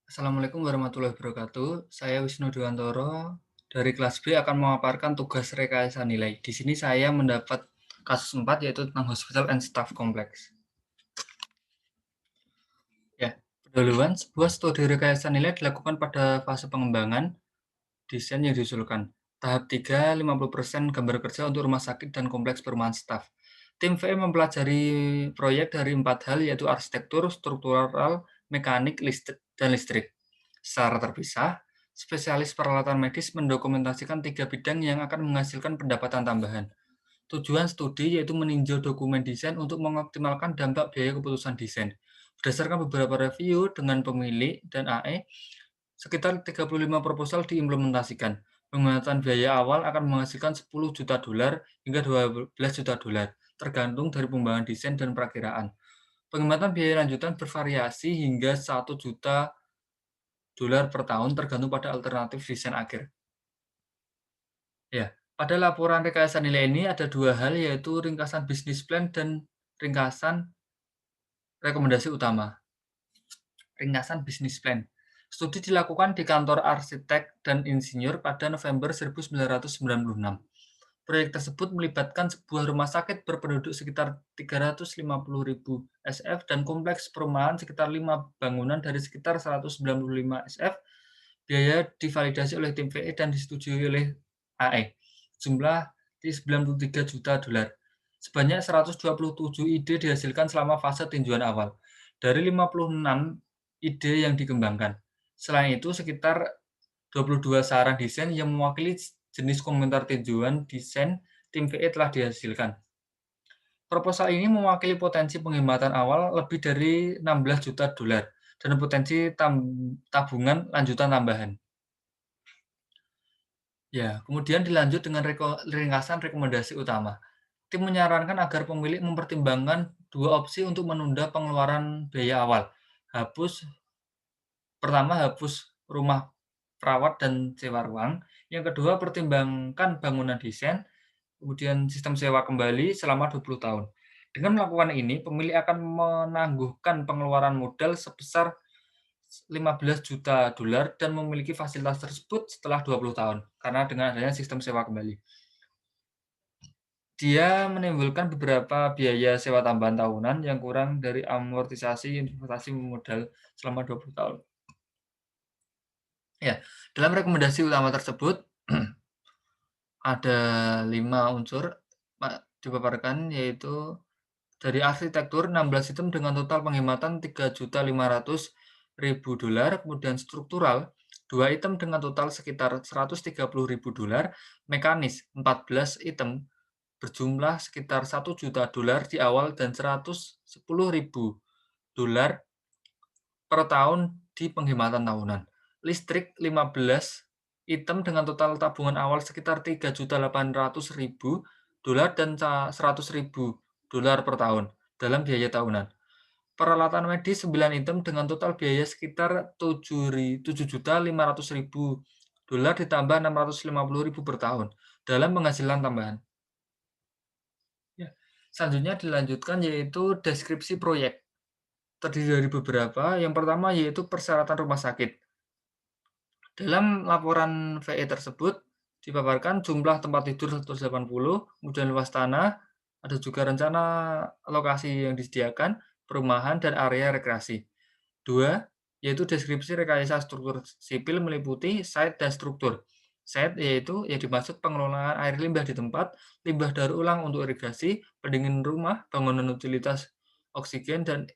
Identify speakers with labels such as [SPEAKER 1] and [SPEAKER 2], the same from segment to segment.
[SPEAKER 1] Assalamualaikum warahmatullahi wabarakatuh. Saya Wisnu Dewantoro dari kelas B akan memaparkan tugas rekayasa nilai. Di sini saya mendapat kasus 4 yaitu tentang Hospital and Staff Complex. Ya, pendahuluan sebuah studi rekayasa nilai dilakukan pada fase pengembangan desain yang diusulkan. Tahap 3, 50% gambar kerja untuk rumah sakit dan kompleks perumahan staf. Tim VE mempelajari proyek dari 4 hal yaitu arsitektur, struktural, mekanik, listrik, dan listrik. Secara terpisah, spesialis peralatan medis mendokumentasikan 3 bidang yang akan menghasilkan pendapatan tambahan. Tujuan studi yaitu meninjau dokumen desain untuk mengoptimalkan dampak biaya keputusan desain. Berdasarkan beberapa review dengan pemilik dan AE, sekitar 35 proposal diimplementasikan. Penghematan biaya awal akan menghasilkan 10 juta dolar hingga 12 juta dolar, tergantung dari pengembangan desain dan perakiraan. Penghematan biaya lanjutan bervariasi hingga 1 juta dolar per tahun tergantung pada alternatif desain akhir. Ya, pada laporan rekayasa nilai ini ada dua hal yaitu ringkasan bisnis plan dan ringkasan rekomendasi utama. Ringkasan bisnis plan. Studi dilakukan di kantor arsitek dan insinyur pada November 1996. Proyek tersebut melibatkan sebuah rumah sakit berpenduduk sekitar 350.000 SF dan kompleks perumahan sekitar 5 bangunan dari sekitar 195 SF. Biaya divalidasi oleh tim VE dan disetujui oleh AE. Jumlah di 93 juta dolar. Sebanyak 127 ide dihasilkan selama fase tinjauan awal. Dari 56 ide yang dikembangkan. Selain itu, sekitar 22 saran desain yang mewakili jenis komentar tinjauan desain tim VE telah dihasilkan. Proposal ini mewakili potensi penghematan awal lebih dari 16 juta dolar dan potensi tabungan lanjutan tambahan. Ya, kemudian dilanjut dengan ringkasan rekomendasi utama. Tim menyarankan agar pemilik mempertimbangkan dua opsi untuk menunda pengeluaran biaya awal. Hapus rumah perawat dan sewa ruang. Yang kedua, pertimbangkan bangunan desain, kemudian sistem sewa kembali selama 20 tahun. Dengan melakukan ini, pemilik akan menangguhkan pengeluaran modal sebesar 15 juta dolar dan memiliki fasilitas tersebut setelah 20 tahun, karena dengan adanya sistem sewa kembali. Dia menimbulkan beberapa biaya sewa tambahan tahunan yang kurang dari amortisasi investasi modal selama 20 tahun. Ya, dalam rekomendasi utama tersebut ada 5 unsur dipaparkan, yaitu dari arsitektur 16 item dengan total penghematan 3.500.000 dolar, kemudian struktural 2 item dengan total sekitar 130.000 dolar, mekanis 14 item berjumlah sekitar 1 juta dolar di awal dan 110.000 dolar per tahun di penghematan tahunan. Listrik 15 item dengan total tabungan awal sekitar 3.800.000 dolar dan 100.000 dolar per tahun dalam biaya tahunan. Peralatan medis 9 item dengan total biaya sekitar 7.500.000 dolar ditambah 650.000 per tahun dalam penghasilan tambahan. Ya, selanjutnya dilanjutkan yaitu deskripsi proyek. Terdiri dari beberapa. Yang pertama yaitu persyaratan rumah sakit. Dalam laporan VE tersebut dipaparkan jumlah tempat tidur 180, kemudian luas tanah, ada juga rencana lokasi yang disediakan, perumahan, dan area rekreasi. 2, yaitu deskripsi rekayasa struktur sipil meliputi site dan struktur. Site yaitu yang dimaksud pengelolaan air limbah di tempat, limbah daur ulang untuk irigasi, pendingin rumah, bangunan utilitas oksigen, dan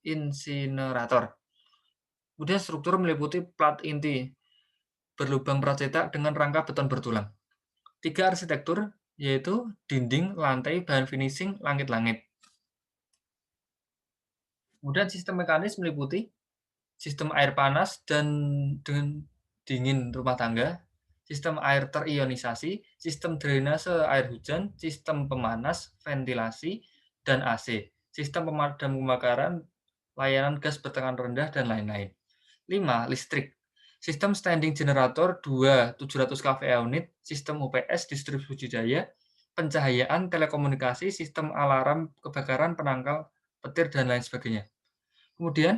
[SPEAKER 1] insinerator. Kemudian struktur meliputi plat inti, berlubang plat cetak dengan rangka beton bertulang. 3, arsitektur, yaitu dinding, lantai, bahan finishing, langit-langit. Kemudian sistem mekanis meliputi sistem air panas dan dingin rumah tangga, sistem air terionisasi, sistem drainase air hujan, sistem pemanas, ventilasi, dan AC, sistem pemadam kebakaran, layanan gas bertekanan rendah, dan lain-lain. 5, listrik. Sistem standing generator 2 700 kVA unit, sistem UPS distribusi daya, pencahayaan, telekomunikasi, sistem alarm kebakaran, penangkal petir, dan lain sebagainya. Kemudian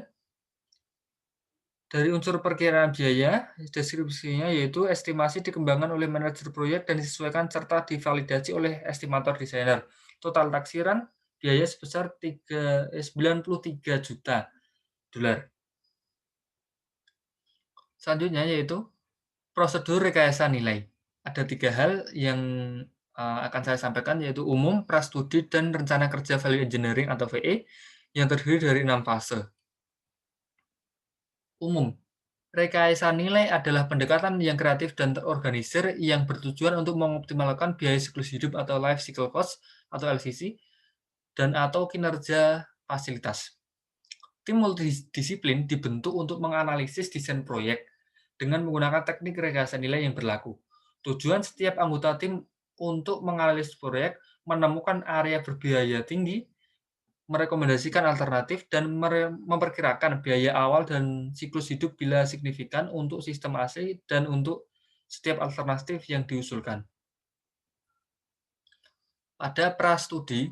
[SPEAKER 1] Dari unsur perkiraan biaya, deskripsinya yaitu estimasi dikembangkan oleh manajer proyek dan disesuaikan serta divalidasi oleh estimator desainer. Total taksiran biaya sebesar 93 juta dolar. Selanjutnya yaitu prosedur rekayasa nilai. Ada 3 hal yang akan saya sampaikan yaitu umum, prastudi, dan rencana kerja value engineering atau VE yang terdiri dari 6 fase. Umum, rekayasa nilai adalah pendekatan yang kreatif dan terorganisir yang bertujuan untuk mengoptimalkan biaya siklus hidup atau life cycle cost atau LCC dan atau kinerja fasilitas. Tim multidisiplin dibentuk untuk menganalisis desain proyek dengan menggunakan teknik rekayasa nilai yang berlaku. Tujuan setiap anggota tim untuk menganalisis proyek, menemukan area berbiaya tinggi, merekomendasikan alternatif, dan memperkirakan biaya awal dan siklus hidup bila signifikan untuk sistem AC dan untuk setiap alternatif yang diusulkan. Pada prastudi,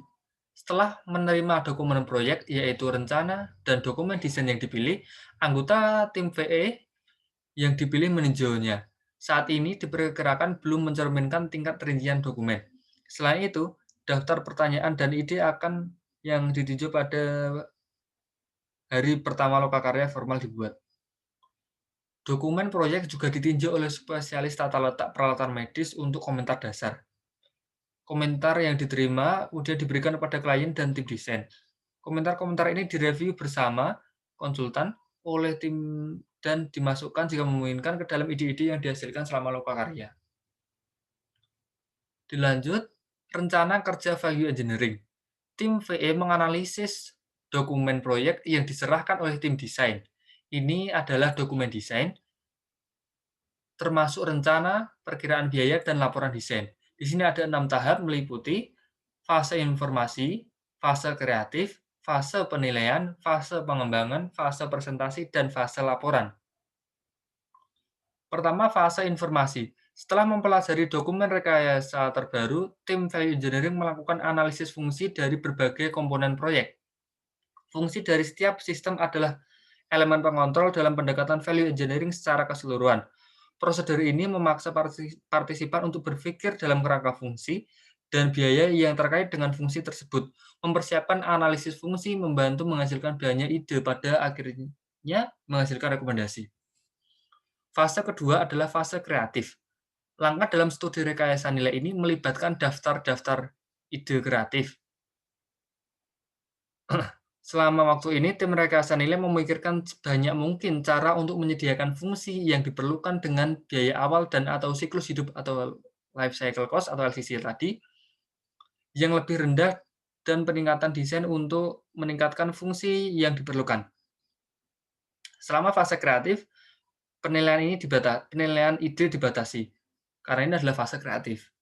[SPEAKER 1] setelah menerima dokumen proyek, yaitu rencana dan dokumen desain yang dipilih, anggota tim VE yang dipilih meninjaunya. Saat ini diperkirakan belum mencerminkan tingkat rincian dokumen. Selain itu, daftar pertanyaan dan ide akan yang ditinjau pada hari pertama lokakarya formal dibuat. Dokumen proyek juga ditinjau oleh spesialis tata letak peralatan medis untuk komentar dasar. Komentar yang diterima kemudian diberikan kepada klien dan tim desain. Komentar-komentar ini direview bersama konsultan oleh tim dan dimasukkan jika memungkinkan ke dalam ide-ide yang dihasilkan selama lokakarya. Dilanjut, rencana kerja value engineering. Tim VE menganalisis dokumen proyek yang diserahkan oleh tim desain. Ini adalah dokumen desain, termasuk rencana, perkiraan biaya, dan laporan desain. Di sini ada 6 tahap meliputi fase informasi, fase kreatif, fase penilaian, fase pengembangan, fase presentasi, dan fase laporan. Pertama, fase informasi. Setelah mempelajari dokumen rekayasa terbaru, tim value engineering melakukan analisis fungsi dari berbagai komponen proyek. Fungsi dari setiap sistem adalah elemen pengontrol dalam pendekatan value engineering secara keseluruhan. Prosedur ini memaksa partisipan untuk berpikir dalam kerangka fungsi dan biaya yang terkait dengan fungsi tersebut. Mempersiapkan analisis fungsi membantu menghasilkan banyak ide pada akhirnya menghasilkan rekomendasi. Fase kedua adalah fase kreatif. Langkah dalam studi rekayasa nilai ini melibatkan daftar-daftar ide kreatif. Selama waktu ini, tim rekayasa nilai memikirkan sebanyak mungkin cara untuk menyediakan fungsi yang diperlukan dengan biaya awal dan atau siklus hidup atau life cycle cost atau LCC tadi yang lebih rendah dan peningkatan desain untuk meningkatkan fungsi yang diperlukan. Selama fase kreatif, penilaian ide dibatasi karena ini adalah fase kreatif.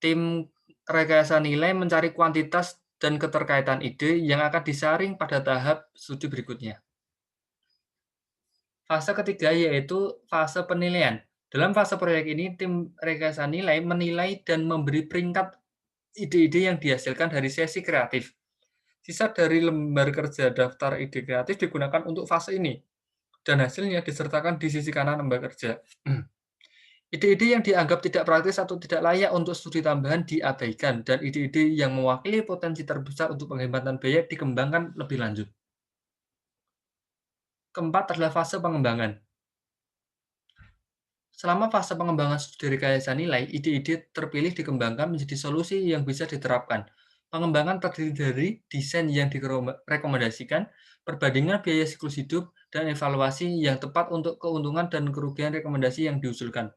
[SPEAKER 1] Tim rekayasa nilai mencari kuantitas dan keterkaitan ide yang akan disaring pada tahap studi berikutnya. Fase ketiga yaitu fase penilaian. Dalam fase proyek ini, tim rekayasa nilai menilai dan memberi peringkat ide-ide yang dihasilkan dari sesi kreatif. Sisa dari lembar kerja daftar ide kreatif digunakan untuk fase ini, dan hasilnya disertakan di sisi kanan lembar kerja. Ide-ide yang dianggap tidak praktis atau tidak layak untuk studi tambahan diabaikan, dan ide-ide yang mewakili potensi terbesar untuk penghematan biaya dikembangkan lebih lanjut. Keempat adalah fase pengembangan. Selama fase pengembangan studi rekayasa nilai, ide-ide terpilih dikembangkan menjadi solusi yang bisa diterapkan. Pengembangan terdiri dari desain yang direkomendasikan, perbandingan biaya siklus hidup, dan evaluasi yang tepat untuk keuntungan dan kerugian rekomendasi yang diusulkan.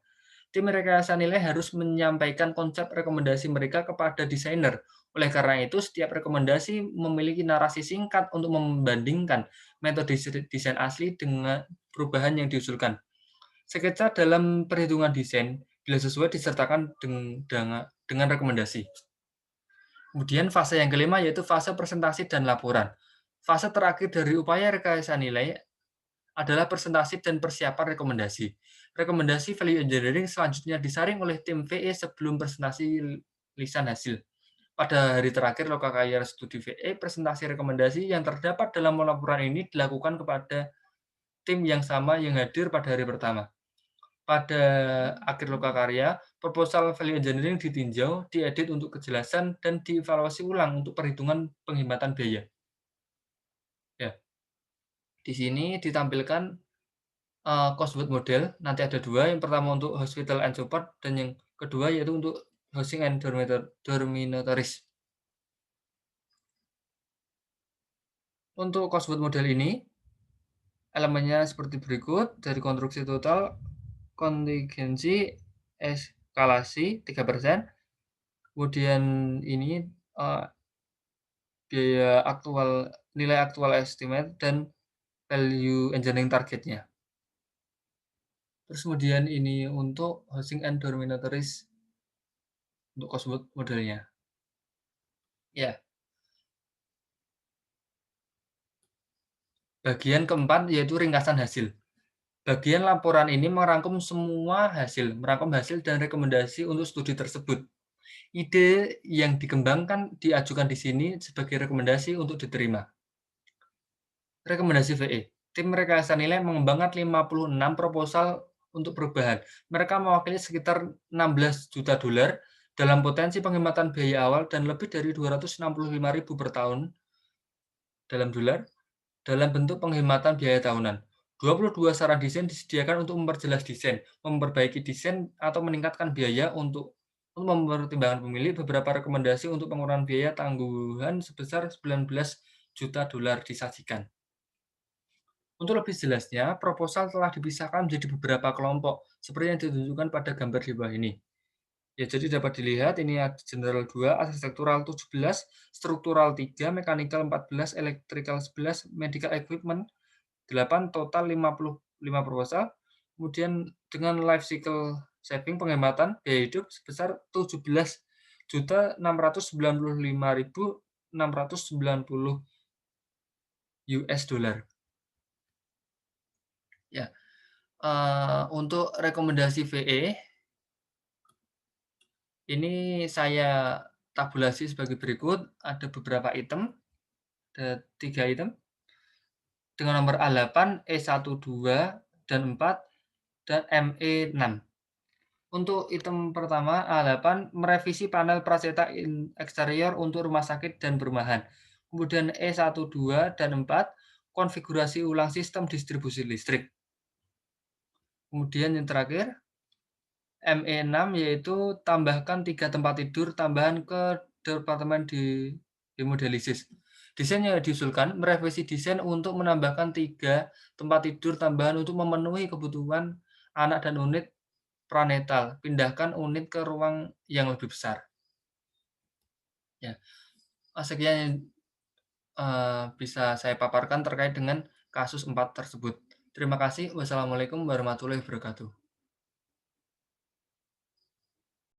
[SPEAKER 1] Tim rekayasa nilai harus menyampaikan konsep rekomendasi mereka kepada desainer. Oleh karena itu, setiap rekomendasi memiliki narasi singkat untuk membandingkan metode desain asli dengan perubahan yang diusulkan. Sketsa dalam perhitungan desain, bila sesuai disertakan dengan rekomendasi. Kemudian fase yang kelima yaitu fase presentasi dan laporan. Fase terakhir dari upaya rekayasa nilai adalah presentasi dan persiapan rekomendasi. Rekomendasi value engineering selanjutnya disaring oleh tim VE sebelum presentasi lisan hasil. Pada hari terakhir lokakarya studi VE, presentasi rekomendasi yang terdapat dalam laporan ini dilakukan kepada tim yang sama yang hadir pada hari pertama. Pada akhir lokakarya, proposal value engineering ditinjau, diedit untuk kejelasan, dan dievaluasi ulang untuk perhitungan penghematan biaya. Ya, di sini ditampilkan cost model, nanti ada dua, yang pertama untuk hospital and support, dan yang kedua yaitu untuk housing and dormitories. Untuk cost model ini, elemennya seperti berikut, dari konstruksi total, kontingensi, eskalasi 3%, kemudian ini biaya aktual, nilai aktual estimate, dan value engineering targetnya. Terus kemudian ini untuk housing and dormitories untuk cost modelnya. Ya, bagian keempat yaitu ringkasan hasil. Bagian laporan ini merangkum hasil dan rekomendasi untuk studi tersebut. Ide yang dikembangkan diajukan di sini sebagai rekomendasi untuk diterima. Rekomendasi VE. Tim rekayasa nilai mengembangkan 56 proposal untuk perubahan. Mereka mewakili sekitar 16 juta dolar dalam potensi penghematan biaya awal dan lebih dari 265.000 per tahun dalam dolar dalam bentuk penghematan biaya tahunan. 22 saran desain disediakan untuk memperjelas desain, memperbaiki desain, atau meningkatkan biaya untuk mempertimbangkan pemilih. Beberapa rekomendasi untuk pengurangan biaya tangguhan sebesar 19 juta dolar disajikan. Untuk lebih jelasnya, proposal telah dipisahkan menjadi beberapa kelompok, seperti yang ditunjukkan pada gambar di bawah ini. Ya, jadi dapat dilihat ini ada general 2, arsitektural 17, struktural 3, mechanical 14, electrical 11, medical equipment 8, total 55 proposal. Kemudian dengan life cycle saving penghematan biaya hidup sebesar 17.995.690 US dollar. Ya, untuk rekomendasi VE ini saya tabulasi sebagai berikut. Ada beberapa item, ada 3 item dengan nomor A8, E12, dan 4, dan ME6. Untuk item pertama, A8, merevisi panel pracetak eksterior untuk rumah sakit dan perumahan. Kemudian E12 dan 4, konfigurasi ulang sistem distribusi listrik. Kemudian yang terakhir, ME6 yaitu tambahkan 3 tempat tidur tambahan ke departemen di hemodialisis. Desain yang diusulkan merevisi desain untuk menambahkan 3 tempat tidur tambahan untuk memenuhi kebutuhan anak dan unit pranetal. Pindahkan unit ke ruang yang lebih besar. Ya, sekian yang bisa saya paparkan terkait dengan kasus 4 tersebut. Terima kasih. Wassalamualaikum warahmatullahi wabarakatuh.